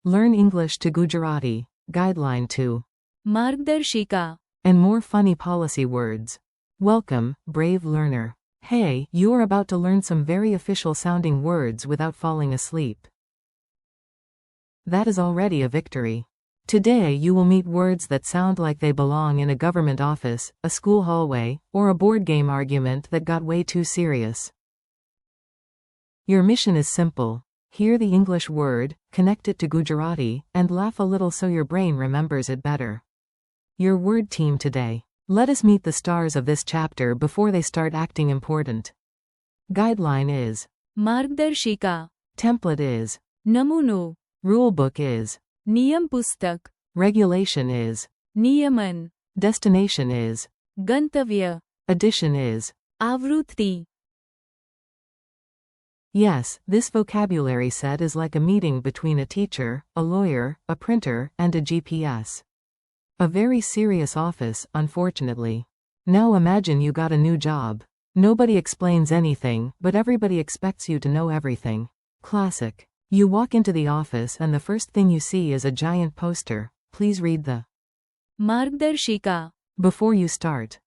Learn English to Gujarati, Guideline 2. Margdarshika. And more funny policy words. Welcome, brave learner. Hey, you are about to learn some very official sounding words without falling asleep. That is already a victory. Today you will meet words that sound like they belong in a government office, a school hallway, or a board game argument that got way too serious. Your mission is simple. Hear the English word, connect it to Gujarati, and laugh a little so your brain remembers it better. Your word team today. Let us meet the stars of this chapter before they start acting important. Guideline is Margdarshika. Template is Namuno. Rulebook is Niyam pustak. Regulation is Niyaman. Destination is Gantavya. Addition is Avrutti. Yes, this vocabulary set is like a meeting between a teacher, a lawyer, a printer, and a GPS. A very serious office, unfortunately. Now imagine you got a new job. Nobody explains anything, but everybody expects you to know everything. Classic. You walk into the office and the first thing you see is a giant poster. Please read the Margdarshika. before you start.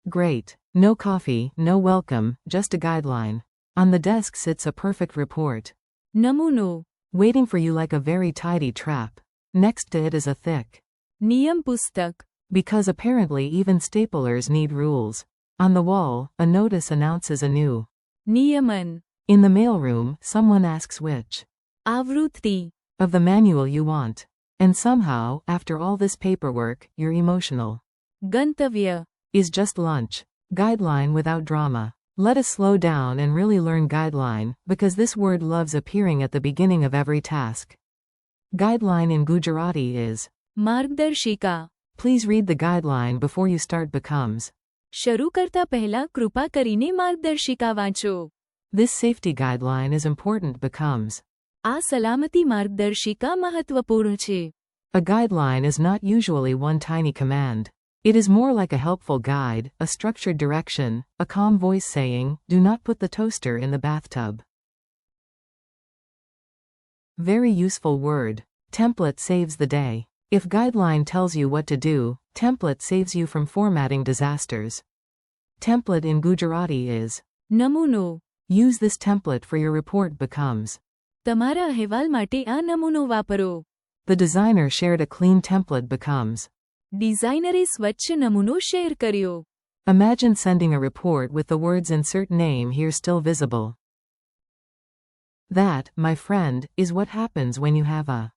Great. No coffee, no welcome, just a guideline. On the desk sits a perfect report. Namuno. Waiting for you like a very tidy trap. Next to it is a thick. Niyam pustak. Because apparently even staplers need rules. On the wall, a notice announces a new Niyaman. In the mailroom, someone asks which Avrutti. of the manual you want. And somehow, after all this paperwork, you're emotional. Gantavya. Is just lunch. Guideline without drama. Let us slow down and really learn guideline, because this word loves appearing at the beginning of every task. Guideline in Gujarati is Margdarshika. Please read the guideline before you start becomes. શરૂ કરતા પહેલા કૃપા કરીને માર્ગદર્શિકા વાંચો. This safety guideline is important becomes. આ સલામતી માર્ગદર્શિકા મહત્વપૂર્ણ છે. A guideline is not usually one tiny command. It is more like a helpful guide, a structured direction, a calm voice saying, do not put the toaster in the bathtub. Very useful word. Template saves the day. If guideline tells you what to do, template saves you from formatting disasters. Template in Gujarati is નમૂનો. Use this template for your report becomes. તમારા અહેવાલ માટે આ નમૂનો વાપરો. The designer shared a clean template becomes. ડિઝાઇનરે સ્વચ્છ નમૂનો share કર્યો. Imagine sending a report with the words insert name here still visible. That, my friend, is what happens when you have a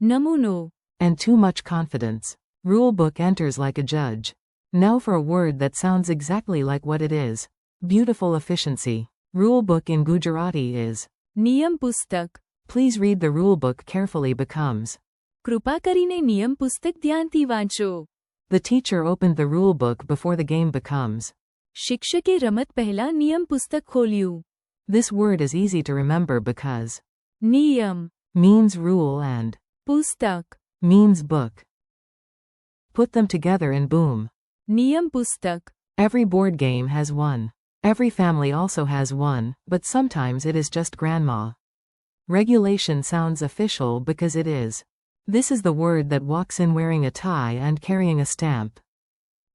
નમૂનો. and too much confidence. Rulebook enters like a judge. Now for a word that sounds exactly like what it is. Beautiful efficiency. Rulebook in Gujarati is નિયમ પુસ્તક. Please read the rulebook carefully becomes. કૃપા કરીને નિયમ પુસ્તક ધ્યાનથી વાંચો. The teacher opened the rulebook before the game becomes. શિક્ષકે રમત પહેલા નિયમ પુસ્તક ખોલ્યું. This word is easy to remember because નિયમ. means rule and પુસ્તક. means book. Put them together and boom. નિયમ પુસ્તક. Every board game has one. Every family also has one, but sometimes it is just grandma. Regulation sounds official because it is. This is the word that walks in wearing a tie and carrying a stamp.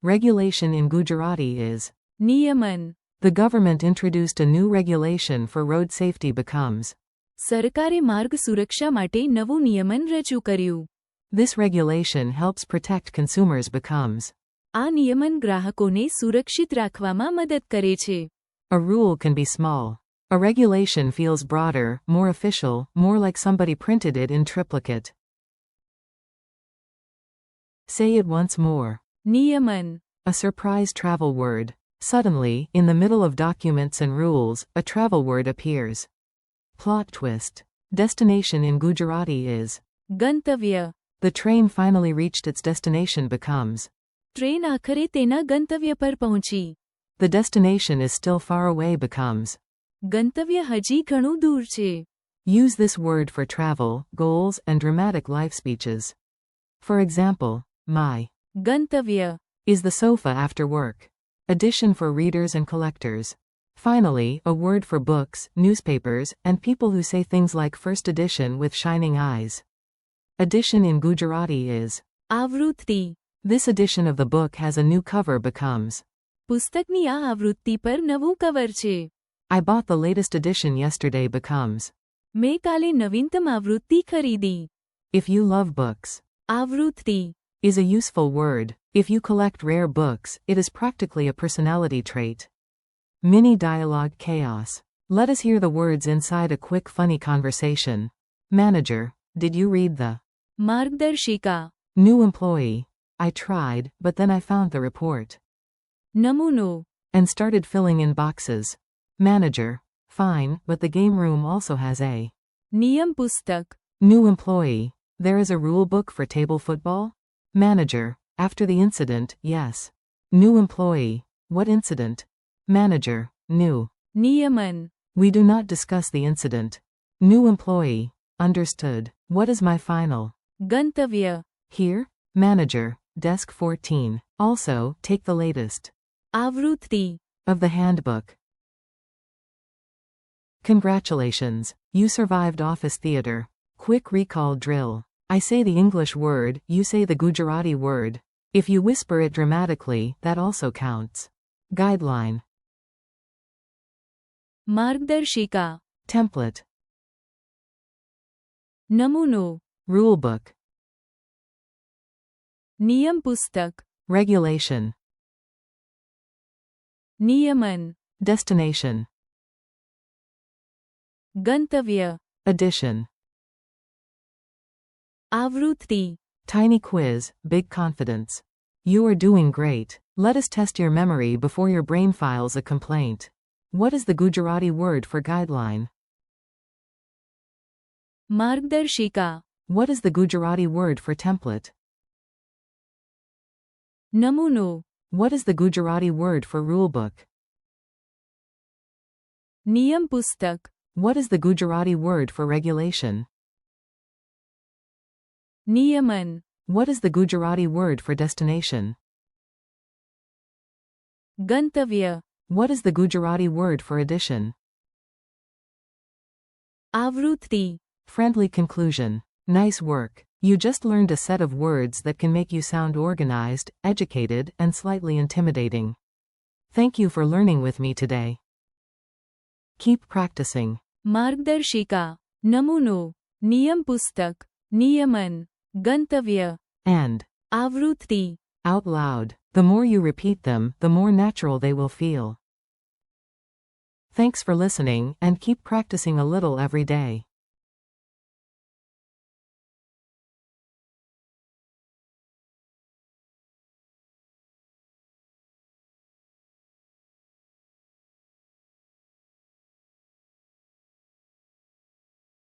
Regulation in Gujarati is નિયમન. the government introduced a new regulation for road safety becomes. સરકારે માર્ગ સુરક્ષા માટે નવું નિયમન રજૂ કર્યું. This regulation helps protect consumers becomes. આ નિયમન ગ્રાહકોને સુરક્ષિત રાખવામાં મદદ કરે છે. A rule can be small. A regulation feels broader, more official, more like somebody printed it in triplicate. Say it once more. નિયમન. A surprise travel word. Suddenly, in the middle of documents and rules, a travel word appears. Plot twist. Destination in Gujarati is ગંતવ્ય. the train finally reached its destination becomes. Train આખરે તેના ગંતવ્ય પર પહોંચી. The destination is still far away becomes. ગંતવ્ય હજી ઘણું દૂર છે. Use this word for travel, goals, and dramatic life speeches. For example, my ગંતવ્ય. is the sofa after work. Addition for readers and collectors. Finally, a word for books, newspapers, and people who say things like first edition with shining eyes. Edition in Gujarati is આવૃત્તિ. this edition of the book has a new cover becomes. પુસ્તકની આ આવૃત્તિ પર નવું cover છે. I bought the latest edition yesterday becomes. મેં કાલે નવીનતમ આવૃત્તિ ખરીદી. If you love books. આવૃત્તિ Is a useful word. If you collect rare books, it is practically a personality trait. Mini dialogue chaos. Let us hear the words inside a quick funny conversation. Manager, did you read the માર્ગદર્શિકા. new employee? I tried, but then I found the report. નમૂનો. And started filling in boxes. Manager, fine, but the game room also has a નિયમ પુસ્તક. new employee. There is a rule book for table football? Manager, after the incident, yes. New employee. What incident? Manager, new. નિયમન. We do not discuss the incident. New employee. Understood. What is my final? ગંતવ્ય. Here? Manager, desk 14. Also, take the latest. આવૃત્તિ. Of the handbook. Congratulations. You survived office theater. Quick recall drill. I say the English word, you say the Gujarati word. If you whisper it dramatically, that also counts. Guideline. માર્ગદર્શિકા. Template. નમૂનો. Rulebook. નિયમ પુસ્તક. Regulation. નિયમન. Destination. ગંતવ્ય. Addition. આવૃત્તિ. Tiny quiz, big confidence. You are doing great. Let us test your memory before your brain files a complaint. What is the Gujarati word for guideline? માર્ગદર્શિકા. What is the Gujarati word for template? નમૂનો. What is the Gujarati word for rulebook? નિયમ પુસ્તક. What is the Gujarati word for regulation? નિયમન. What is the Gujarati word for destination? ગંતવ્ય. What is the Gujarati word for addition? આવૃત્તિ. Friendly conclusion. Nice work. You just learned a set of words that can make you sound organized, educated, and slightly intimidating. Thank you for learning with me today. Keep practicing. માર્ગદર્શિકા. નમૂનો. નિયમ પુસ્તક. નિયમન. ગંતવ્ય. And આવૃત્તિ. out loud. The more you repeat them, the more natural they will feel. Thanks for listening, and keep practicing a little every day.